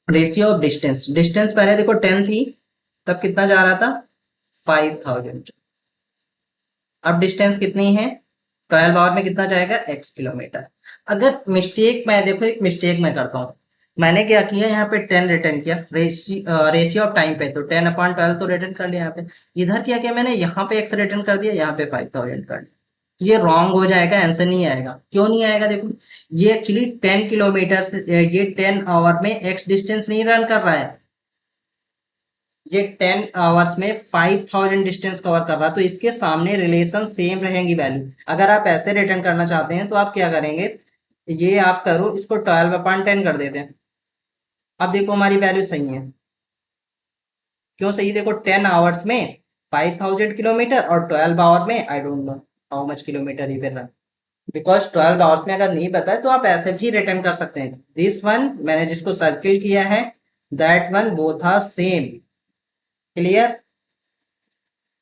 रेशियो ऑफ डिस्टेंस, डिस्टेंस पहले देखो 10 थी, तब कितना जा रहा था? 5000। अब डिस्टेंस कितनी है? 12 आवर में कितना जाएगा? x kilometre. अगर मिस्टेक, मैं देखो एक मिस्टेक मैं करता हूँ। मैंने क्या किया, यहाँ पे 10 रिटर्न किया, रेशियो ऑफ टाइम पे, तो 10/12 तो रिटर्न कर लिया यहाँ पे। इधर क्या किया मैंने, यहाँ पे x रिटर्न कर दिया, यहाँ पे 5000 कर दिया। तो ये रॉन्ग हो जाएगा, आंसर नहीं आएगा। क्यों नहीं आएगा? देखो, ये एक्चुअली 10 किलोमीटर से, ये 10 आवर में x डिस्टेंस नहीं रन कर रहा है, ये 10 आवर्स में 5000 डिस्टेंस कवर कर रहा है। तो इसके सामने रिलेशन सेम रहेंगी वैल्यू। अगर आप ऐसे रिटर्न करना चाहते हैं तो आप क्या करेंगे, ये आप करो, इसको 12/10 कर देते हैं। अब देखो हमारी वैल्यू सही है। क्यों सही? देखो 10 आवर्स में 5000 किलोमीटर और 12 आवर में I don't know. How much kilometre ही फिर, बिकॉज 12 आवर्स में अगर नहीं पता है तो आप ऐसे भी रिटर्न कर सकते हैं। दिस वन मैंने जिसको सर्किल किया है, that one both are same. Clear?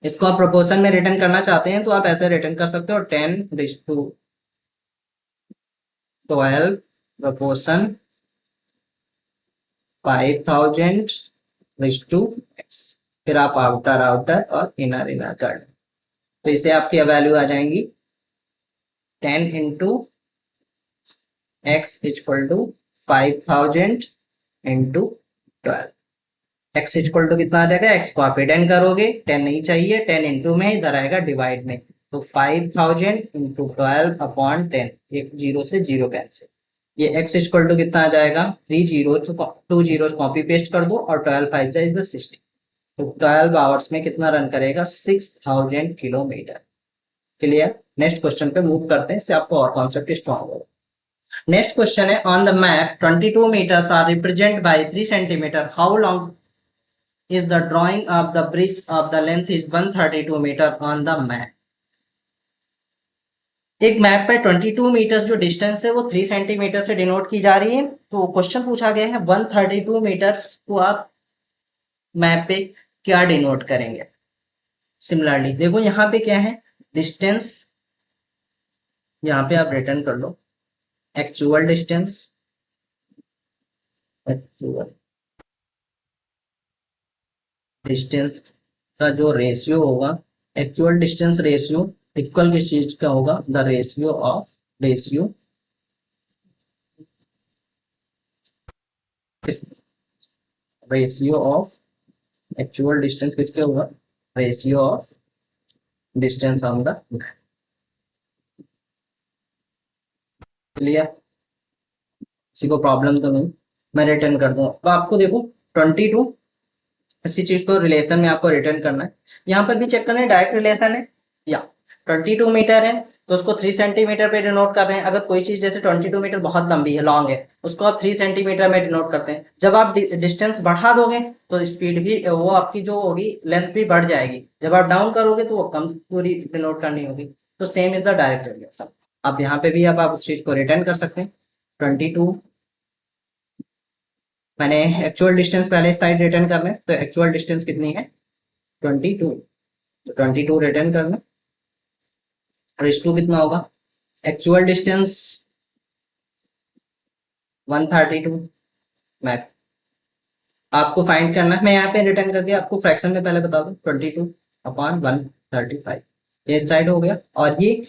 इसको आप प्रोपोर्शन में रिटर्न करना चाहते हैं तो आप ऐसे रिटर्न कर सकते हो, 10⁻12 प्रोपोर्शन 5000:x। फिर आप आउटर आउटर और इनर इनर कर, तो इसे आपकी वैल्यू आ जाएंगी 10 into x equal to 5000 into 12। x equal to कितना आ जाएगा, x को आप रिटर्न करोगे, 10 नहीं चाहिए, 10 इंटू में इधर आएगा डिवाइड में, तो 5000 इंटू 12 अपॉन 10, एक जीरो से जीरो कैंसिल, ये x इक्वल टू कितना आ जाएगा, 3 जीरो, 2 जीरो कॉपी पेस्ट कर दो और 12 5 इज द 60, तो 12 आवर्स में कितना रन करेगा, 6000 किलोमीटर। क्लियर? नेक्स्ट क्वेश्चन पे मूव करते हैं, इससे आपको और कॉन्सेप्ट स्ट्रॉन्ग होगा। नेक्स्ट क्वेश्चन है, on the map 22 meters are represent by 3 centimetre, how long is the drawing of the bridge of the length is 132 meter on the map। एक map पे 22 मीटर जो डिस्टेंस है वो 3 centimetre से denote की जा रही है, तो क्वेश्चन पूछा गया है 132 मीटर को आप मैप पे क्या डिनोट करेंगे। सिमिलरली देखो यहाँ पे क्या है, डिस्टेंस, यहाँ पे आप रिटर्न कर लो एक्चुअल डिस्टेंस, एक्चुअल डिस्टेंस का जो रेशियो होगा, एक्चुअल डिस्टेंस रेशियो इक्वल किस चीज का होगा, the ratio of ratio of actual distance किसके होगा, ratio of distance on the. Clear? किसी को प्रॉब्लम तो नहीं? मैं रिटर्न कर दूं तो आपको देखो 22, इसी चीज को रिलेशन में आपको रिटर्न करना है, यहाँ पर भी चेक करना है डायरेक्ट रिलेशन है या 22 मीटर है तो उसको 3 सेंटीमीटर पे डिनोट कर रहे हैं। अगर कोई चीज जैसे 22 मीटर बहुत लंबी है, लॉन्ग है, उसको आप 3 सेंटीमीटर में डिनोट करते हैं। जब आप डिस्टेंस बढ़ा दोगे तो स्पीड भी, वो आपकी जो होगी लेंथ भी बढ़ जाएगी, जब आप डाउन करोगे तो वो कम पूरी डिनोट करनी होगी। तो same is the direct relation. अब यहाँ पे भी अब आप उस चीज को रिटर्न कर सकते हैं, 22 मैंने एक्चुअल डिस्टेंस पहले साइड रिटर्न करना है, तो एक्चुअल डिस्टेंस कितनी है 22, तो 22 रिटर्न करना, और इस टू कितना होगा, एक्चुअल डिस्टेंस 132 मैप आपको फाइंड करना है। मैं यहाँ पे रिटर्न करके आपको फ्रैक्शन में पहले बता दूं, 22/135 ये साइड हो गया। और ये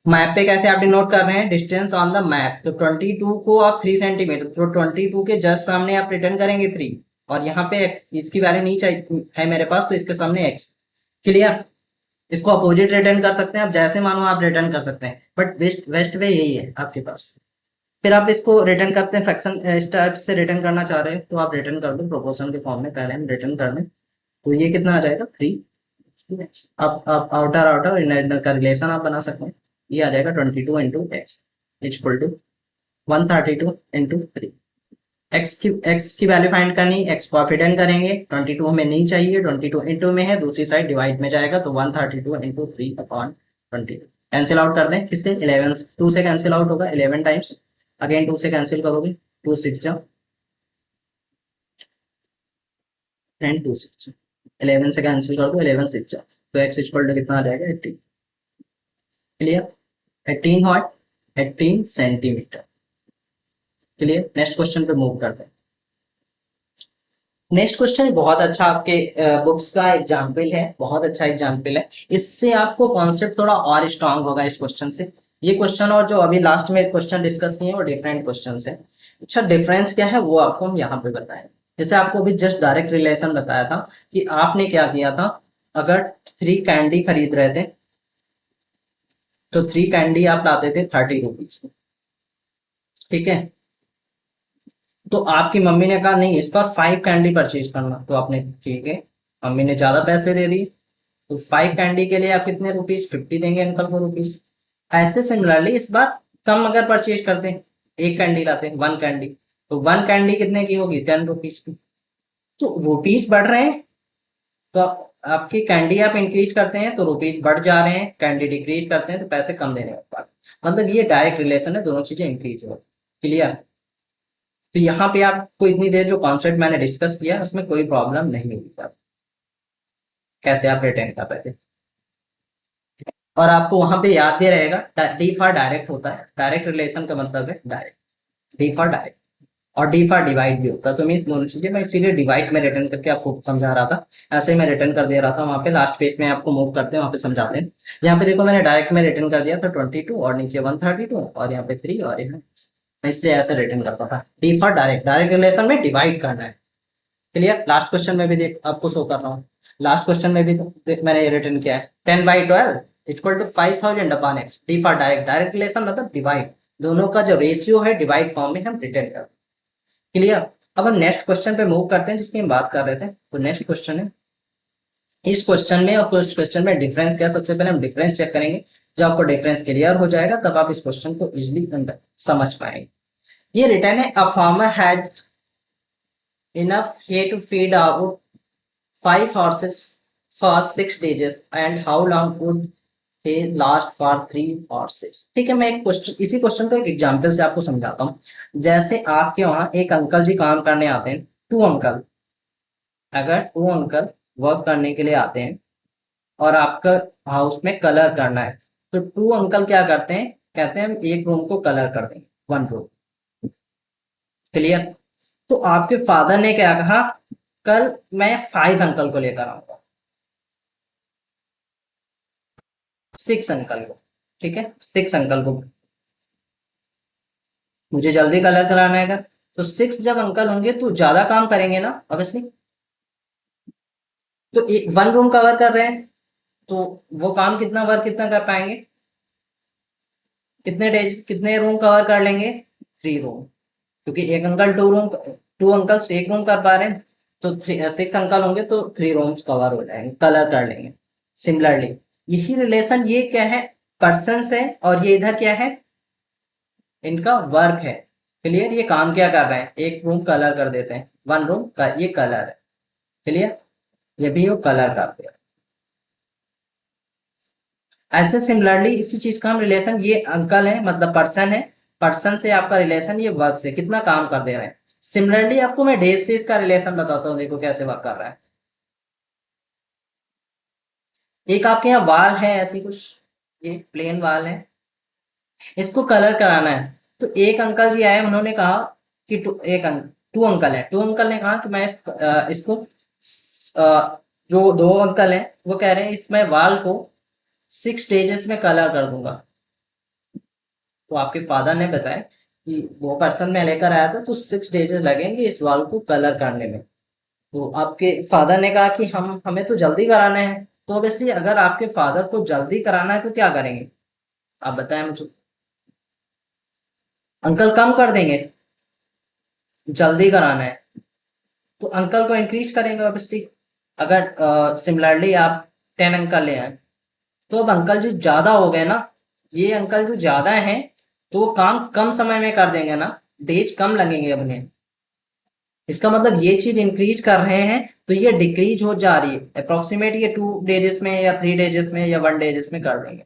मैप पे कैसे आप डिनोट कर रहे हैं, डिस्टेंस ऑन द मैप, तो 22 को आप 3 सेंटीमीटर, तो 22 के जस्ट सामने आप रिटर्न करेंगे 3, और यहाँ पे x इसकी वैल्यू नहीं चाहिए है मेरे पास, तो इसके सामने x। क्लियर? इसको अपोजिट रिटर्न कर सकते हैं, आप जैसे मानो आप रिटर्न कर सकते हैं, बट बेस्ट बेस्ट वे यही है आपके पास। फिर आप इसको रिटर्न करते हैं, फ्रैक्शन इस टाइप से रिटर्न करना चाह रहे हैं तो आप रिटर्न कर दो प्रोपोर्शन के फॉर्म में, पहले हम रिटर्न कर लें, तो ये कितना आ जाएगा 3। आप आउटर आउटर इनर का रिलेशन आप बना सकते हैं, ये आ जाएगा 22 into X equal to 132 into 3। X की वैल्यू फाइंड करनी, एक्स को आप रिटर्न करेंगे, 22 हमें नहीं चाहिए, 22 इंटू में है, दूसरी साइड डिवाइड में जाएगा, तो 132 इंटू 3 अपॉन 22। कैंसिल आउट कर दें, किससे, 11 2 से कैंसिल आउट होगा 11 टाइम्स, अगेन 2 से कैंसिल करोगे, 2 6 जा 10, 2 6 11 से कैंसिल कर दो, 11 6 जा, तो एक्स इक्वल टू कितना आ जाएगा 18। Clear? 18 hot 18 centimetre. Clear? Next question पे मूव करते हैं। नेक्स्ट क्वेश्चन बहुत अच्छा आपके बुक्स का एग्जाम्पल है, बहुत अच्छा एग्जाम्पल है, इससे आपको कॉन्सेप्ट थोड़ा और स्ट्रांग होगा इस क्वेश्चन से। ये क्वेश्चन और जो अभी लास्ट में क्वेश्चन डिस्कस किए वो डिफरेंट क्वेश्चन है। अच्छा, डिफरेंस क्या है वो आपको हम यहाँ पे बताएं। जैसे आपको अभी जस्ट डायरेक्ट रिलेशन बताया था कि आपने क्या किया था, अगर 3 कैंडी खरीद रहे थे तो 3 कैंडी आप लाते थे 30 रुपीज, ठीक है, तो आपकी मम्मी ने कहा नहीं इस बार 5 कैंडी परचेज करना, तो आपने ठीक है, मम्मी ने ज्यादा पैसे दे दिए, तो 5 कैंडी के लिए आप कितने रुपीज, 50 देंगे अंकल को रुपीज। ऐसे सिमिलरली इस बार कम अगर परचेज करते हैं, 1 कैंडी लाते हैं 1 कैंडी, तो 1 कैंडी कितने की होगी, 10 रुपीज की, तो रुपीज बढ़ रहे हैं तो आपकी कैंडी आप इंक्रीज करते हैं तो रुपीज बढ़ जा रहे हैं, कैंडी डिक्रीज करते हैं तो पैसे कम देने लग पाते हैं। मतलब ये डायरेक्ट रिलेशन है, दोनों चीजें इंक्रीज हो। क्लियर? तो यहाँ पे आपको इतनी देर जो कॉन्सेप्ट मैंने डिस्कस किया उसमें कोई प्रॉब्लम नहीं होगी। कैसे आप रिटेन कर रहे थे, और आपको वहां पे याद भी रहेगा डी फॉर डायरेक्ट होता है, डायरेक्ट रिलेशन का मतलब है डायरेक्ट, डी फॉर डायरेक्ट। और डी फॉर डिवाइड भी होता है, तो मीन्स दोनों चीजें मैं इसीलिए डिवाइड में रिटर्न करके आपको समझा रहा था। ऐसे ही मैं रिटर्न कर दे रहा था वहां पे, लास्ट पेज में आपको मूव करते हैं वहां पे समझाते हैं। यहाँ पे देखो मैंने डायरेक्ट में रिटर्न कर दिया था 22 और नीचे 132 और यहाँ पे 3 और यहाँ मैं इसलिए ऐसे रिटर्न करता था। D for direct, direct relation में डिवाइड करना है। क्लियर? लास्ट क्वेश्चन में भी देख आपको शो कर रहा हूँ, लास्ट क्वेश्चन में भी तो मैंने रिटर्न किया है 10/12 equal to 5000 upon X. D for direct, direct relation मतलब डिवाइड, दोनों का जो रेशियो है डिवाइड फॉर्म में हम रिटर्न करते हैं। क्लियर? अब हम नेक्स्ट क्वेश्चन पे मूव करते हैं जिसकी हम बात कर रहे थे। तो नेक्स्ट क्वेश्चन है, इस क्वेश्चन में और कुछ क्वेश्चन में डिफरेंस क्या है, सबसे पहले हम डिफरेंस चेक करेंगे। जब आपको डिफरेंस क्लियर हो जाएगा तब आप इस क्वेश्चन को इजिली समझ पाएंगे। ये रिटर्न है, a farmer has enough hay to feed about 5 horses for 6 days and how long would hay last for 3 horses। ठीक है, मैं एक क्वेश्चन, इसी क्वेश्चन को एक एग्जांपल से आपको समझाता हूँ। जैसे आपके वहां एक अंकल जी काम करने आते हैं, टू अंकल, अगर टू अंकल वर्क करने के लिए आते हैं और आपका हाउस में कलर करना है, तो टू अंकल क्या करते हैं, कहते हैं हम एक रूम को कलर कर देंगे, वन रूम। क्लियर? तो आपके फादर ने क्या कहा, कल मैं 5 अंकल को लेकर आऊंगा, 6 अंकल को। ठीक है, 6 अंकल को मुझे जल्दी कलर कराना है। अगर तो 6 जब अंकल होंगे तो ज्यादा काम करेंगे ना ऑब्वियसली। तो एक वन रूम कवर कर रहे हैं तो वो काम कितना वर्क कितना कर पाएंगे, कितने डेज कितने रूम कवर कर लेंगे, 3 रूम। क्योंकि एक अंकल टू अंकल्स एक रूम कर पा रहे हैं, तो 6 अंकल होंगे तो 3 रूम्स कवर हो जाएंगे, कलर कर लेंगे। सिमिलरली यही रिलेशन, ये क्या है, पर्सन है, और ये इधर क्या है, इनका वर्क है। क्लियर? ये काम क्या कर रहे हैं, एक रूम कलर कर देते हैं, वन रूम का ये कलर है। क्लियर? ये भी वो कलर करते हैं। ऐसे सिमिलरली इसी चीज का हम रिलेशन, ये अंकल है मतलब पर्सन है, पर्सन से आपका रिलेशन ये वर्क से कितना काम कर दे रहे हैं। सिमिलरली आपको मैं डेज से इसका रिलेशन बताता हूँ, देखो कैसे वर्क कर रहा है। एक आपके यहाँ वाल है ऐसी कुछ, ये प्लेन वाल है, इसको कलर कराना है। तो एक अंकल जी आए, उन्होंने कहा कि टू अंकल है, टू अंकल ने कहा कि मैं इसको जो दो अंकल हैं वो कह रहे हैं इसमें वाल को 6 स्टेजेस में कलर कर दूंगा। तो आपके फादर ने बताया कि वो पर्सन में लेकर आया था तो 6 डेज लगेंगे इस वाल को कलर करने में। तो आपके फादर ने कहा कि हमें तो जल्दी कराना है। तो ऑब्वियसली अगर आपके फादर को जल्दी कराना है तो क्या करेंगे, आप बताएं मुझे। अंकल कम कर देंगे, जल्दी कराना है तो अंकल को इंक्रीज करेंगे ऑब्वियसली। अगर सिमिलरली आप 10 अंकल ले आए तो अब अंकल जी ज्यादा हो गए ना, ये अंकल जो ज्यादा हैं तो वो काम कम समय में कर देंगे ना, डेज कम लगेंगे अपने। इसका मतलब ये चीज इंक्रीज कर रहे हैं तो ये डिक्रीज हो जा रही है, अप्रोक्सीमेट ये 2 डेजेस में या 3 डेजेस में या 1 डेजेस में कर देंगे।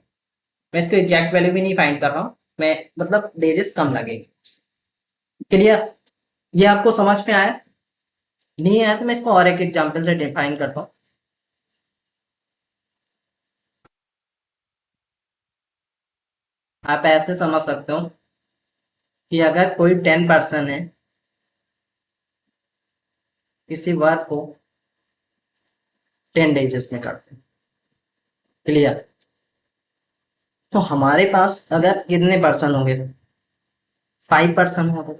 मैं इसको एग्जैक्ट वैल्यू भी नहीं फाइंड कर रहा हूँ मैं, मतलब डेजेस कम लगेंगे। क्लियर? ये आपको समझ में आया? नहीं आया तो मैं इसको और एक एग्जाम्पल से डिफाइन करता हूँ। आप ऐसे समझ सकते हो कि अगर कोई 10 पर्सन है, किसी वर्क को 10 डेजेस में करते हैं। क्लियर? तो हमारे पास अगर कितने पर्सन होंगे, 5 पर्सन होंगे,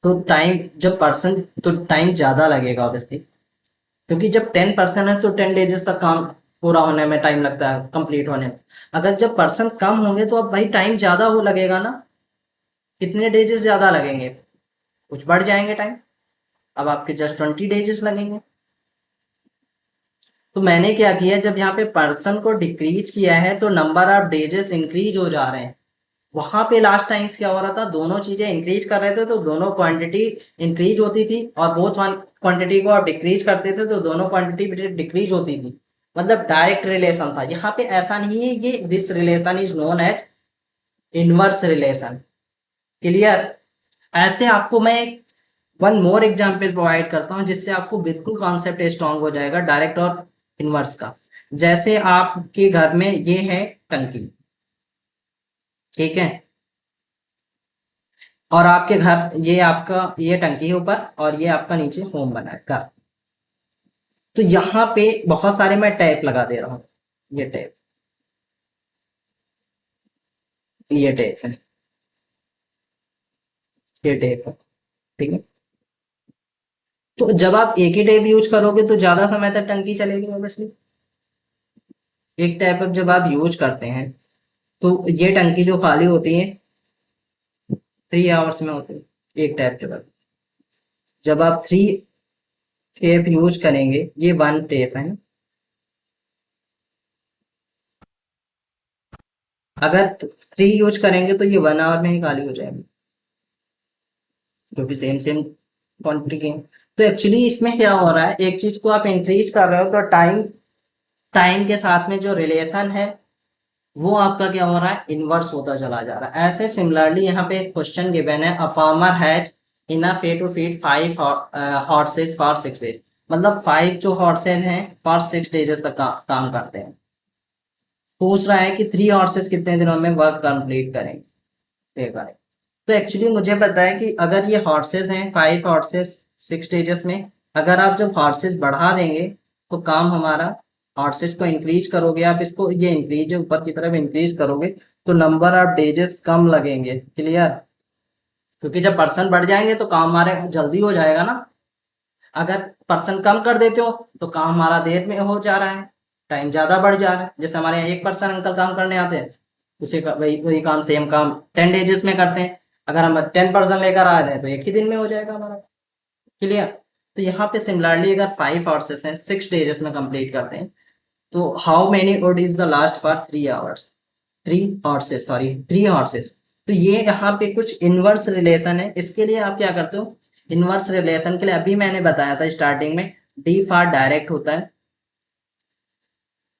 तो टाइम जब पर्सन, तो टाइम ज्यादा लगेगा ऑब्वियसली। क्योंकि जब 10 पर्सन है तो 10 डेजेस तक काम पूरा होने में टाइम लगता है, कंप्लीट होने में। अगर जब पर्सन कम होंगे तो अब भाई टाइम ज्यादा हो लगेगा ना, कितने डेजेस ज्यादा लगेंगे, कुछ बढ़ जाएंगे टाइम। अब आपके जस्ट 20 डेजेस लगेंगे। तो मैंने क्या किया, जब यहाँ पे पर्सन को डिक्रीज किया है तो नंबर ऑफ डेजेस इंक्रीज हो जा रहे हैं, वहां पे लास्ट टाइम क्या हो रहा था, दोनों चीजें इंक्रीज कर रहे थे तो दोनों क्वांटिटी इंक्रीज होती थी, और बोथ वन क्वांटिटी को आप डिक्रीज करते थे तो दोनों क्वांटिटी डिक्रीज होती थी। मतलब डायरेक्ट रिलेशन था। यहाँ पे ऐसा नहीं है, ये this relation is known as inverse relation. Clear? ऐसे आपको मैं वन मोर एग्जाम्पल प्रोवाइड करता हूँ जिससे आपको बिल्कुल कॉन्सेप्ट स्ट्रांग हो जाएगा डायरेक्ट और इनवर्स का। जैसे आपके घर में ये है टंकी, ठीक है, और आपके घर ये आपका ये टंकी है ऊपर और ये आपका नीचे होम बना है घर। तो यहाँ पे बहुत सारे मैं टैप लगा दे रहा हूँ, ये टैप, ये टैप है, ये टैप है, ठीक है। तो जब आप एक ही टैप यूज करोगे तो ज्यादा समय तक टंकी चलेगी ऑब्वियसली। एक टैप अब जब आप यूज करते हैं तो ये टंकी जो खाली होती है 3 आवर्स में होती है एक टैप के बाद। जब आप 3 टैप यूज करेंगे, ये 1 टैप है, अगर 3 यूज करेंगे तो ये 1 आवर में ही खाली हो जाएंगे, जो कि सेम सेम क्वांटिटी के हैं। तो एक्चुअली इसमें क्या हो रहा है, एक चीज को आप इंक्रीज कर रहे हो तो टाइम टाइम के साथ में जो रिलेशन है वो आपका क्या हो रहा है, इनवर्स होता चला जा रहा है। ऐसे सिमिलरली यहाँ पे क्वेश्चन गिवन है, a farmer has enough fay to feed 5 horses for 6 days. मतलब 5 जो हॉर्सेज हैं फॉर 6 डेज तक काम करते हैं। पूछ रहा है कि 3 हॉर्सेज कितने दिनों में वर्क कंप्लीट करेंगे। तो एक्चुअली मुझे पता है कि अगर ये हॉर्सेस हैं 5 हॉर्सेस 6 स्टेजेस में, अगर आप जब हॉर्सेस बढ़ा देंगे तो काम हमारा, हॉर्सेस को इंक्रीज करोगे आप, इसको ये इंक्रीज ऊपर की तरफ इंक्रीज करोगे तो नंबर ऑफ डेजेस कम लगेंगे। क्लियर? क्योंकि जब पर्सन बढ़ जाएंगे तो काम हमारे जल्दी हो जाएगा ना। अगर पर्सन कम कर देते हो तो काम हमारा देर में हो जा रहा है, टाइम ज्यादा बढ़ जा रहा है। जैसे हमारे यहाँ एक पर्सन अंकल काम करने आते हैं, उसी का वही वही काम सेम काम 10 डेजेस में करते हैं। अगर हम 10 पर्सन लेकर आ रहे हैं तो एक ही दिन में हो जाएगा हमारा। क्लियर? तो यहाँ पे सिमिलरली अगर 5 हॉर्सेस हैं 6 डेजेस में कंप्लीट करते हैं तो how many would is the last for 3 hours, 3 horses, sorry 3 horses. तो ये यहाँ पे कुछ इनवर्स रिलेशन है। इसके लिए आप क्या करते हो, इनवर्स रिलेशन के लिए अभी मैंने बताया था स्टार्टिंग में, डी फॉर डायरेक्ट होता है।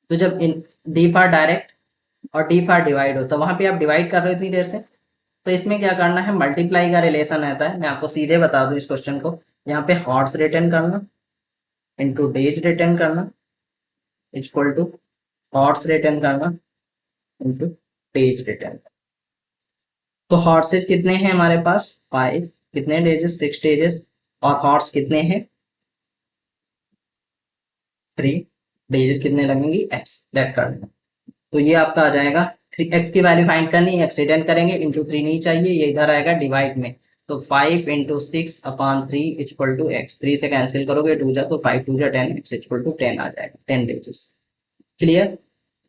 तो जब इन डी फॉर डायरेक्ट और डी फॉर डिवाइड होता है, वहां पे आप डिवाइड कर रहे हो इतनी देर से, तो इसमें क्या करना है, मल्टीप्लाई का रिलेशन रहता है। मैं आपको सीधे बता दूं इस क्वेश्चन को, यहाँ पे हॉर्स रिटर्न करना इंटू डेज रिटर्न करना इक्वल टू हॉर्स रिटर्न करना इंटू डेज रिटर्न। तो हॉर्सेस कितने हैं हमारे पास 5, कितने डेजेस 6 डेजेस, और हॉर्स कितने हैं 3, डेजेस कितने लगेंगी एक्स, दैट कर देना। तो ये आपका आ जाएगा, 3 एक्स की वैल्यू फाइंड करनी, एक्स रिटर्न करेंगे, इंटू 3 नहीं चाहिए, ये इधर आएगा डिवाइड में। तो 5 इंटू 6/3 इक्वल टू एक्स, 3 से कैंसिल करोगे 2 जा तो 5 2 जा 10, एक्स इक्वल टू 10 आ जाएगा, 10 डेजेस। क्लियर?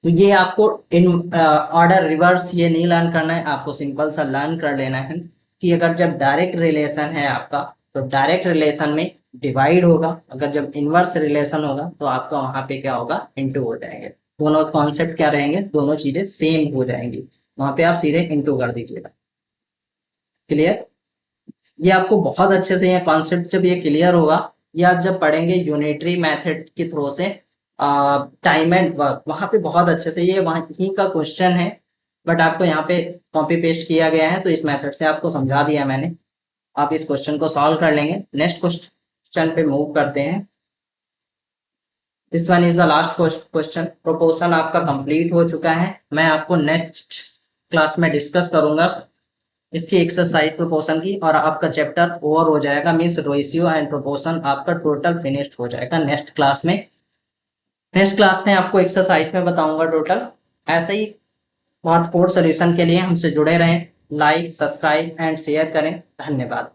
तो ये आपको इन ऑर्डर रिवर्स ये नहीं लर्न करना है, आपको सिंपल सा लर्न कर लेना है कि अगर जब डायरेक्ट रिलेशन है आपका तो डायरेक्ट रिलेशन में डिवाइड होगा, अगर जब इनवर्स रिलेशन होगा तो आपका वहां पे क्या होगा, इनटू हो जाएंगे। दोनों कॉन्सेप्ट क्या रहेंगे, दोनों चीजें सेम हो जाएंगी, वहां पे आप सीधे इनटू कर दीजिएगा। क्लियर? ये आपको बहुत अच्छे से ये कॉन्सेप्ट जब ये क्लियर होगा, ये आप जब पढ़ेंगे यूनिटरी मेथड के थ्रू से टाइम एंड वर्क, वहां पे बहुत अच्छे से ये वहीं का क्वेश्चन है, बट आपको यहाँ पे कॉपी पेस्ट किया गया है तो इस मेथड से आपको समझा दिया मैंने। आप इस क्वेश्चन को सॉल्व कर लेंगे। नेक्स्ट क्वेश्चन पे मूव करते हैं। This one is the last question. Proportion आपका कंप्लीट हो चुका है, मैं आपको नेक्स्ट क्लास में डिस्कस करूंगा इसकी एक्सरसाइज प्रोपोर्शन की, और आपका चैप्टर ओवर हो जाएगा, मीन्स रेशियो एंड प्रोपोर्शन आपका टोटल फिनिश्ड हो जाएगा नेक्स्ट क्लास में। नेक्स्ट क्लास में आपको एक्सरसाइज में बताऊंगा टोटल। ऐसे ही बहुत कोड सोल्यूशन के लिए हमसे जुड़े रहें, लाइक सब्सक्राइब एंड शेयर करें। धन्यवाद।